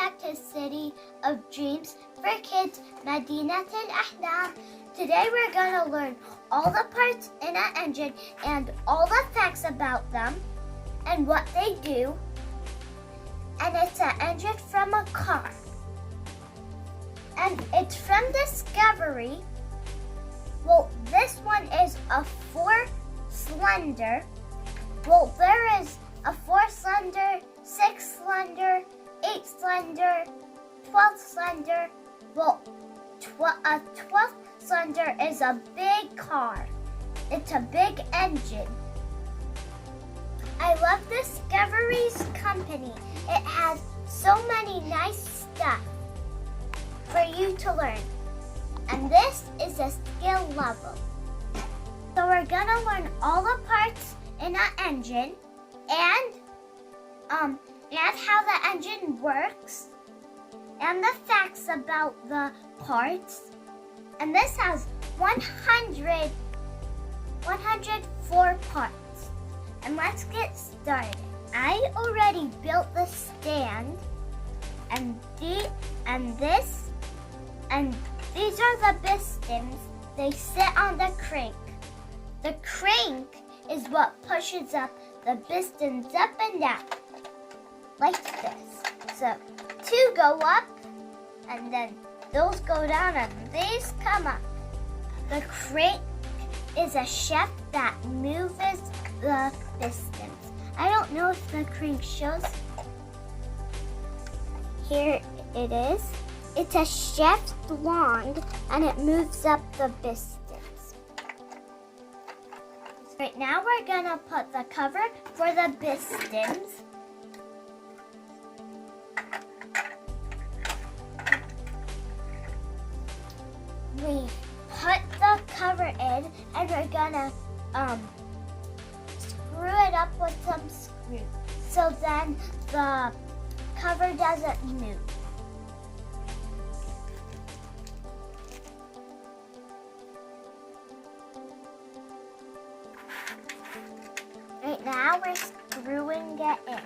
back to City of Dreams for Kids, Mدينة الأحلام. Today we're going to learn all the parts in an engine and all the facts about them and what they do. And it's an engine from a car. And it's from Discovery. Well, this one is a 4-cylinder. Well, there is a 4-cylinder, 6-cylinder, 8-cylinder, 12-cylinder. Well, a 12-cylinder is a big car. It's a big engine. I love Discovery's company. It has so many nice stuff for you to learn. And this is a skill level. So we're gonna learn all the parts in an engine and how the engine works and the facts about the parts. And this has 104 parts. And let's get started. I already built the stand and these are the pistons. They sit on the crank. The crank is what pushes up the pistons up and down, like this. So 2 go up, and then those go down, and these come up. The crank is a shaft that moves the pistons. I don't know if the crank shows. Here it is. It's a shaft long, and it moves up the pistons. Right now we're gonna put the cover for the pistons. We put the cover in, and we're gonna screw it up with some screws, so then the cover doesn't move. Right now we're screwing it in.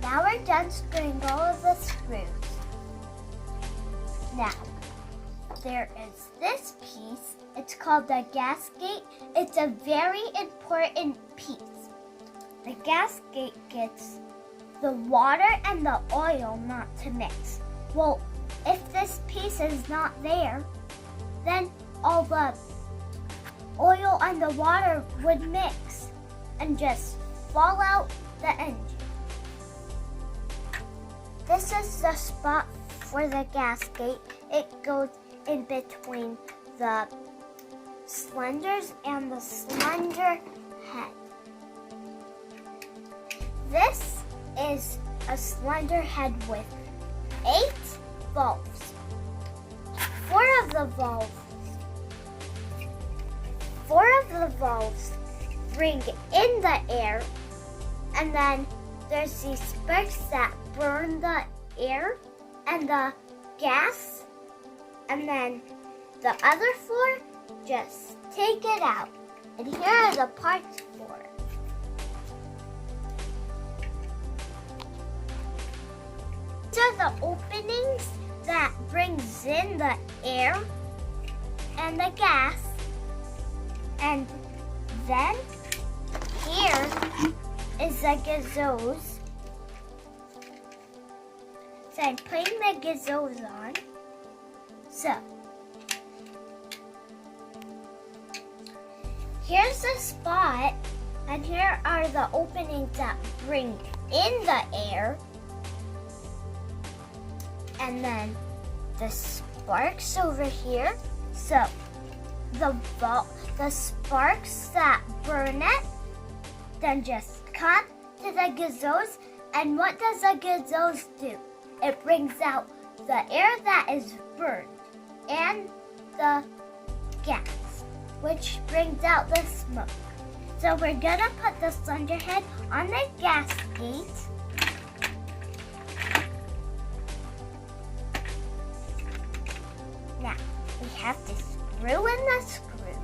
Now we're done screwing all of the screws. Now, there is this piece. It's called the gasket. It's a very important piece. The gasket gets the water and the oil not to mix. Well, if this piece is not there, then all the oil and the water would mix and just fall out the engine. This is the spot for the gasket. It goes in between the cylinders and the cylinder head. This is a cylinder head with 8 valves. 4 of the valves bring in the air, and then there's these sparks that burn the air and the gas, and then the other 4 just take it out. And here are the parts for it. These are the openings that brings in the air and the gas. And then here is the gazos. So I'm putting the gazos on. So here's the spot, and here are the openings that bring in the air. And then the sparks over here. So the sparks that burn it then just come to the gazos. And what does the gazos do? It brings out the air that is burned and the gas, which brings out the smoke. So we're gonna put the cylinder head on the gasket. Now, we have to screw in the screws.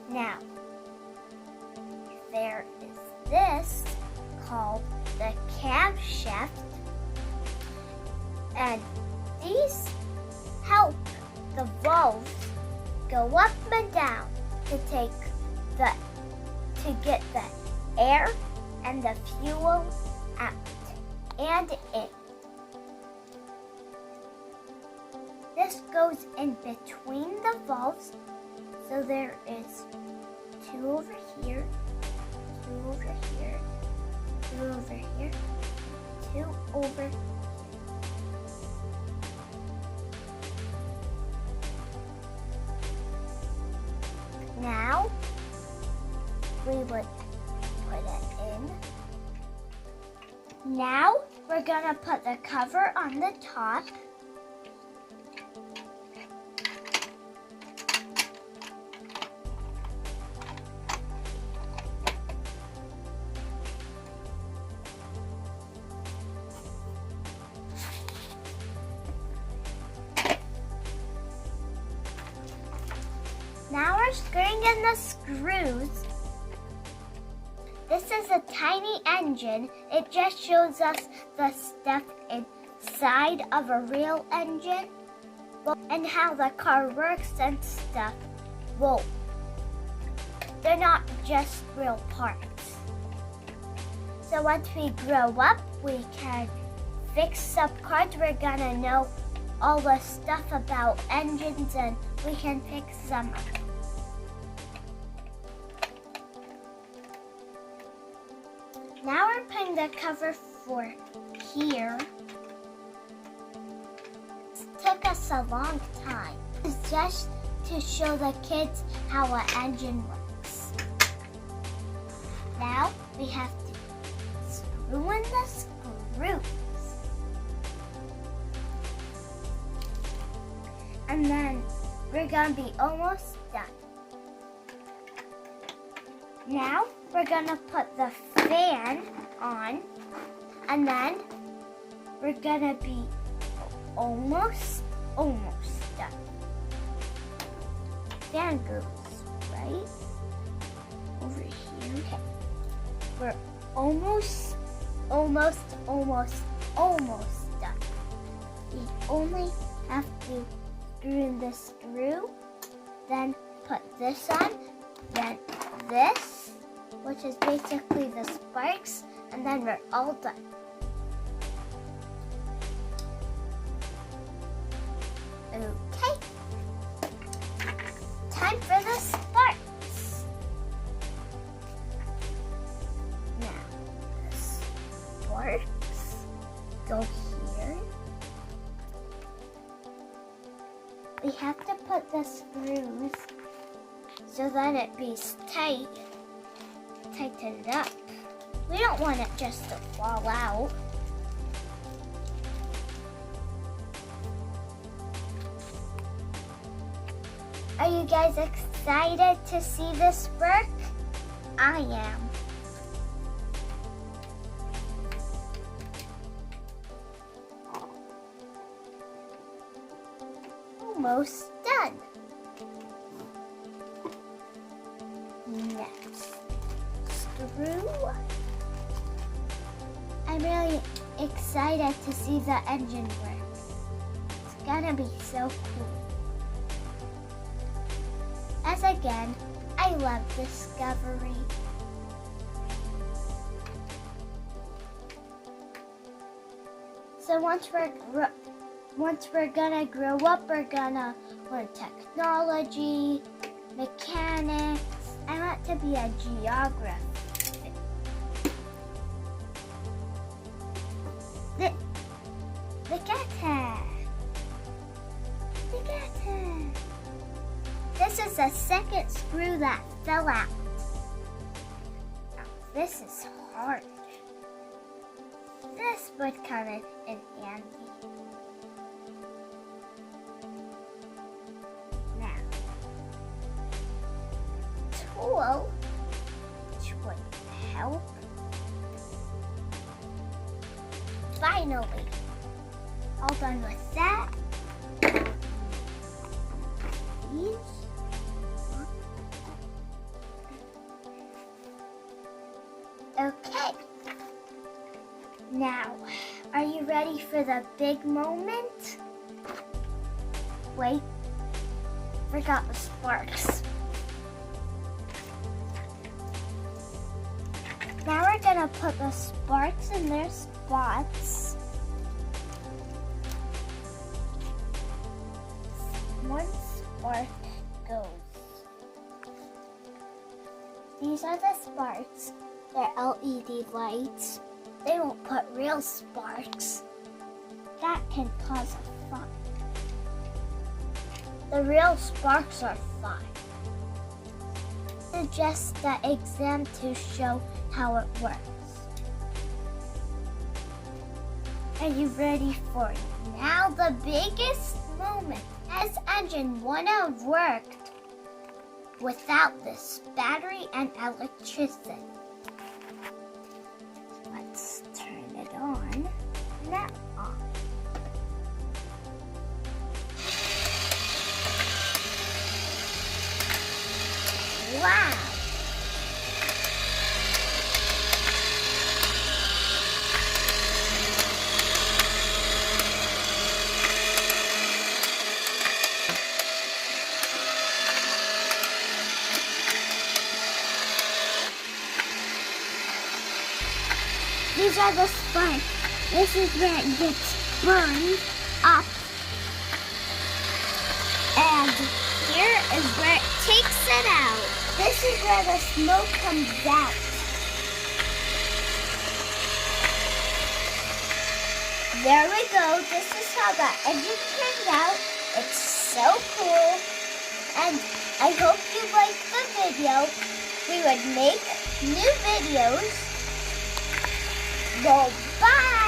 Now, there is this called the camshaft, and these help the valves go up and down to get the air and the fuel out and in. This goes in between the valves, so there is 2 over here, 2 over here, 2 over here, 2 over here. Now, we would put it in. Now, we're gonna put the cover on the top. Now we're screwing in the screws. This is a tiny engine. It just shows us the stuff inside of a real engine and how the car works and stuff. Well, they're not just real parts. So once we grow up, we can fix up cars. We're gonna know all the stuff about engines and we can fix them up. Now we're putting the cover for here. It took us a long time. It's just to show the kids how an engine works. Now we have to screw in the screws. And then we're gonna be almost done. Now we're gonna put the fan on, and then we're gonna be almost done. Fan goes right over here. Okay. We're almost done. We only have to screw in the screw, then put this on, then this, which is basically the sparks, and then we're all done. Okay, time for the sparks. Now, the sparks go here. We have to put the screws so that it be tight. Tighten it up. We don't want it just to fall out. Are you guys excited to see this work? I am. Almost done. Next, screw. I'm really excited to see the engine work. It's gonna be so cool. As again, I love discovery. So once we're gonna grow up, we're gonna learn technology, mechanics. I want to be a geographer. Look at her. Look at her. This is the second screw that fell out. Now, this is hard. This would come in handy. Now, tool, which would help finally. All done with that. These. Okay. Now, are you ready for the big moment? Wait, forgot the sparks. Now we're gonna put the sparks in their spots. One spark goes. These are the sparks. They're LED lights. They won't put real sparks. That can cause a fire. The real sparks are fine. Suggest the exam to show how it works. Are you ready for now the biggest moment? Has engine 1 worked without this battery and electricity? Let's turn it on. Now on. Wow! These are the sparks. This is where it gets burned up. And here is where it takes it out. This is where the smoke comes out. There we go. This is how the engine turned out. It's so cool. And I hope you liked the video. We would make new videos. Goodbye!